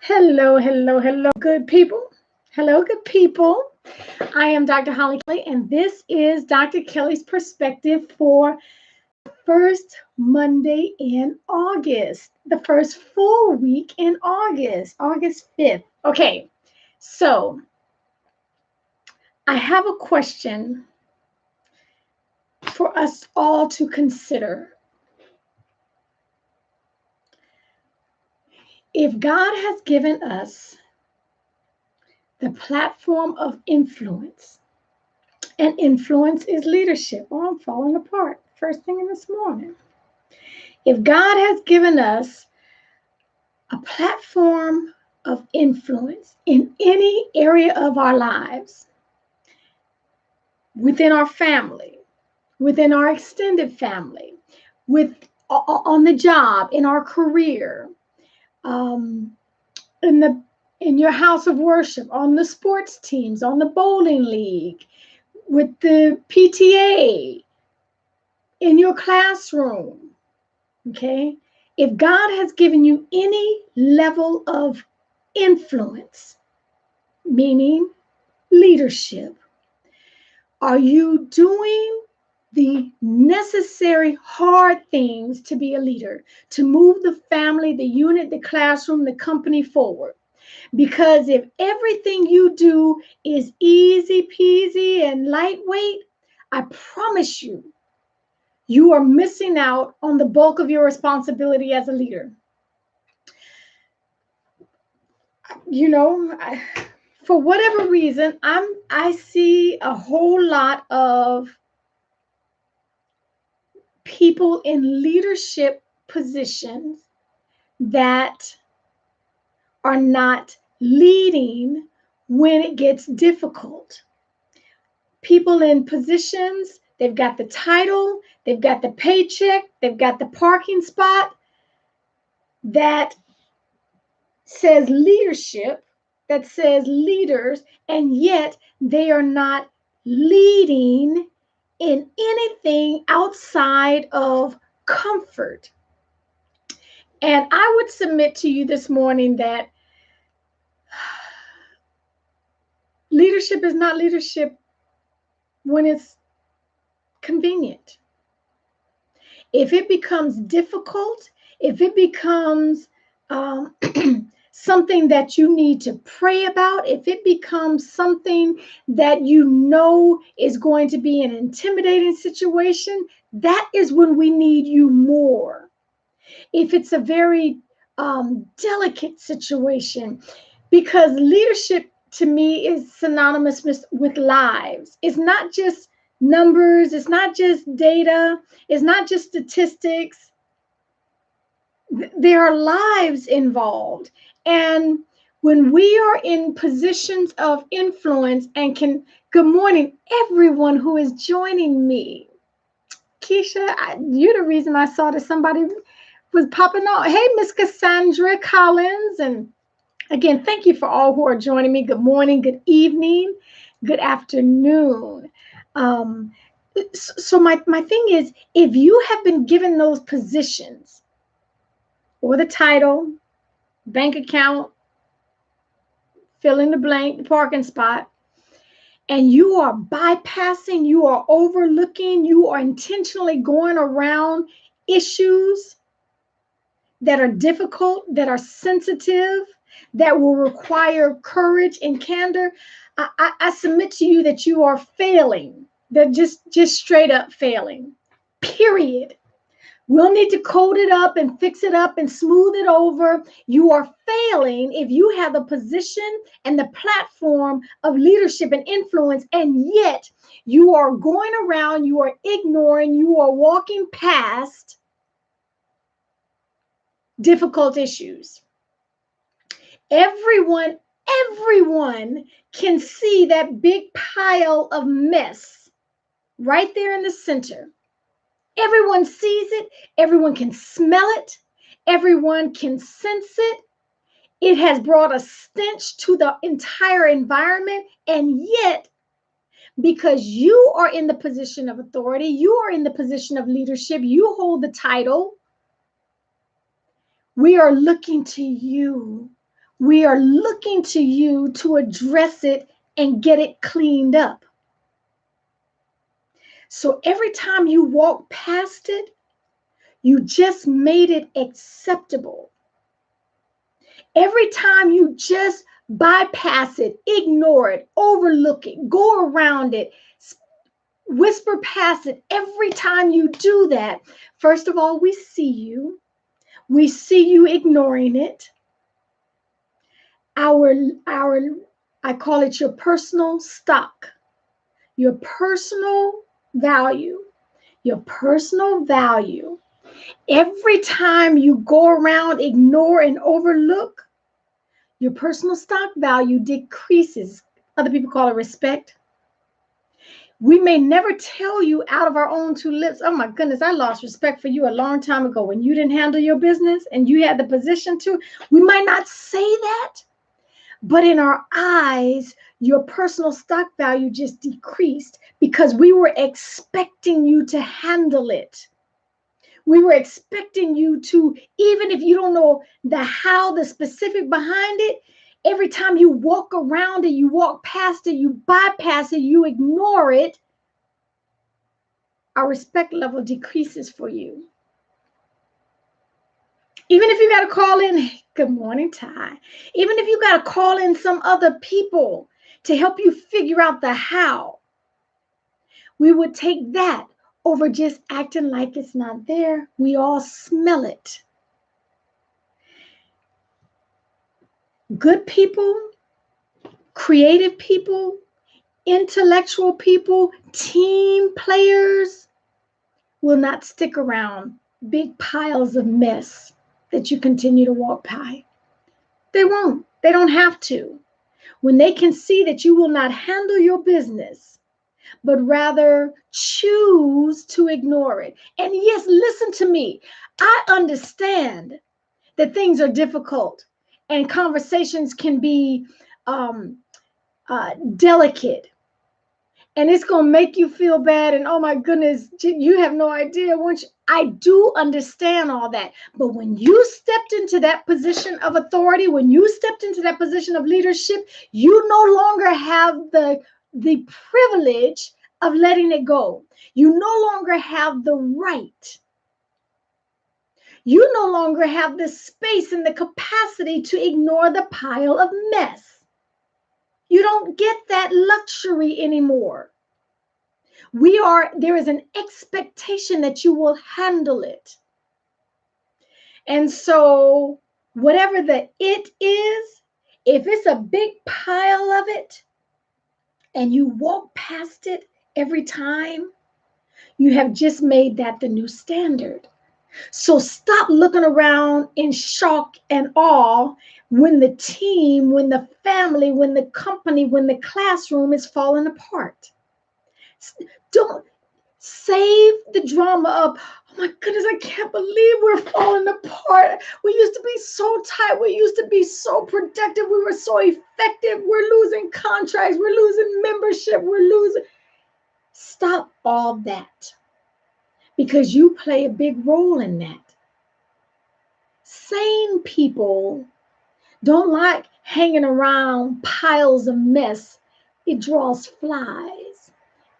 Hello, hello, hello, good people. Hello, good people. I am Dr. Hollie Kelly, and this is Dr. Kelly's perspective for first Monday in August, the first full week in August, August 5th. Okay, so I have a question for us all to consider. If God has given us the platform of influence, and influence is leadership. Oh, I'm falling apart. First thing in this morning. If God has given us a platform of influence in any area of our lives, within our family, within our extended family, with on the job, in our career, um, in your house of worship, on the sports teams, on the bowling league, with the PTA, in your classroom, okay? If God has given you any level of influence, meaning leadership, are you doing the necessary hard things to be a leader, to move the family, the unit, the classroom, the company forward? Because if everything you do is easy peasy and lightweight, I promise you are missing out on the bulk of your responsibility as a leader. You know, for whatever reason, I see a whole lot of people in leadership positions that are not leading when it gets difficult. People in positions, they've got the title, they've got the paycheck, they've got the parking spot that says leadership, that says leaders, and yet they are not leading in anything outside of comfort. And I would submit to you this morning that leadership is not leadership when it's convenient. If it becomes difficult, if it becomes something that you need to pray about, if it becomes something that you know is going to be an intimidating situation, that is when we need you more. If it's a very delicate situation, because leadership to me is synonymous with lives. It's not just numbers, it's not just data, it's not just statistics. There are lives involved. And when we are in positions of influence and good morning, everyone who is joining me. Keisha, you're the reason I saw that somebody was popping on. Hey, Miss Cassandra Collins. And again, thank you for all who are joining me. Good morning, good evening, good afternoon. So my thing is, if you have been given those positions or the title, bank account, fill in the blank, the parking spot, and you are bypassing, you are overlooking, you are intentionally going around issues that are difficult, that are sensitive, that will require courage and candor, I submit to you that you are failing, that just straight up failing, period. We'll need to code it up and fix it up and smooth it over. You are failing if you have the position and the platform of leadership and influence, and yet you are going around, you are ignoring, you are walking past difficult issues. Everyone can see that big pile of mess right there in the center. Everyone sees it. Everyone can smell it. Everyone can sense it. It has brought a stench to the entire environment. And yet, because you are in the position of authority, you are in the position of leadership, you hold the title, we are looking to you. We are looking to you to address it and get it cleaned up. So every time you walk past it, you just made it acceptable. Every time you just bypass it, ignore it, overlook it, go around it, whisper past it, every time you do that, first of all, we see you. We see you ignoring it. I call it your personal stock, your personal value, your personal value. Every time you go around, ignore and overlook, your personal stock value decreases. Other people call it respect. We may never tell you out of our own two lips, oh my goodness, I lost respect for you a long time ago when you didn't handle your business and you had the position to. We might not say that, but in our eyes, your personal stock value just decreased because we were expecting you to handle it. We were expecting you to, even if you don't know the how, the specific behind it, every time you walk around it, you walk past it, you bypass it, you ignore it, our respect level decreases for you. Even if you got to call in, good morning, Ty. Even if you got to call in some other people to help you figure out the how, we would take that over just acting like it's not there. We all smell it. Good people, creative people, intellectual people, team players will not stick around big piles of mess that you continue to walk by. They won't. They don't have to. When they can see that you will not handle your business, but rather choose to ignore it. And yes, listen to me. I understand that things are difficult and conversations can be delicate. And it's going to make you feel bad. And oh my goodness, you have no idea. I do understand all that. But when you stepped into that position of authority, when you stepped into that position of leadership, you no longer have the privilege of letting it go. You no longer have the right. You no longer have the space and the capacity to ignore the pile of mess. You don't get that luxury anymore. There is an expectation that you will handle it. And so whatever the it is, if it's a big pile of it and you walk past it every time, you have just made that the new standard. So stop looking around in shock and awe when the team, when the family, when the company, when the classroom is falling apart. Don't save the drama of, oh my goodness, I can't believe we're falling apart. We used to be so tight. We used to be so productive. We were so effective. We're losing contracts. We're losing membership. Stop all that because you play a big role in that. Sane people don't like hanging around piles of mess. It draws flies.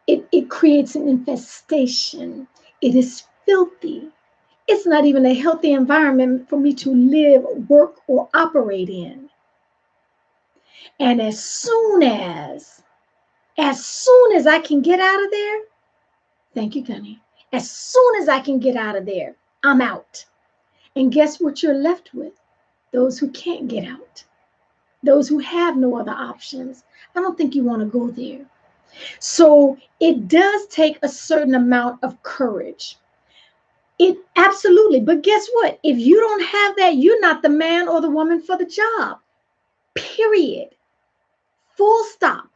It creates an infestation. It is filthy. It's not even a healthy environment for me to live, work, or operate in. And as soon as I can get out of there, thank you, Gunny. As soon as I can get out of there, I'm out. And guess what you're left with? Those who can't get out. Those who have no other options. I don't think you want to go there. So it does take a certain amount of courage. It absolutely. But guess what? If you don't have that, you're not the man or the woman for the job. Period. Full stop.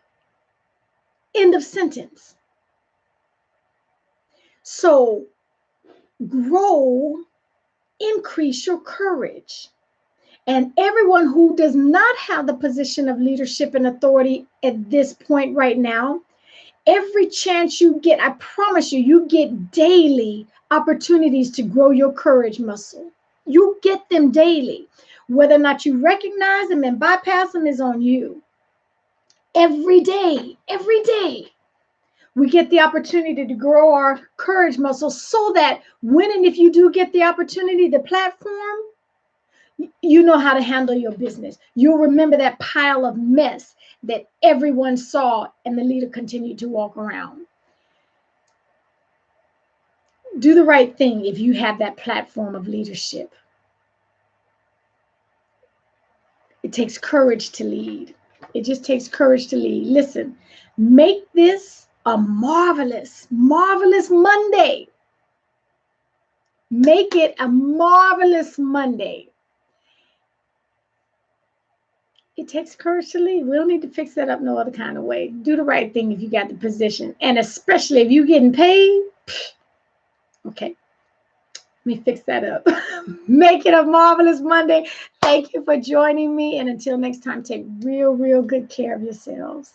End of sentence. So grow, increase your courage. And everyone who does not have the position of leadership and authority at this point right now, every chance you get, I promise you, you get daily opportunities to grow your courage muscle. You get them daily. Whether or not you recognize them and bypass them is on you. Every day, we get the opportunity to grow our courage muscles so that when and if you do get the opportunity, the platform, you know how to handle your business. You'll remember that pile of mess that everyone saw and the leader continued to walk around. Do the right thing if you have that platform of leadership. It takes courage to lead. It just takes courage to lead. Listen, make this a marvelous, marvelous Monday. Make it a marvelous Monday. It takes courage to lead. We don't need to fix that up no other kind of way. Do the right thing if you got the position. And especially if you're getting paid. Okay, let me fix that up. Make it a marvelous Monday. Thank you for joining me. And until next time, take real, real good care of yourselves.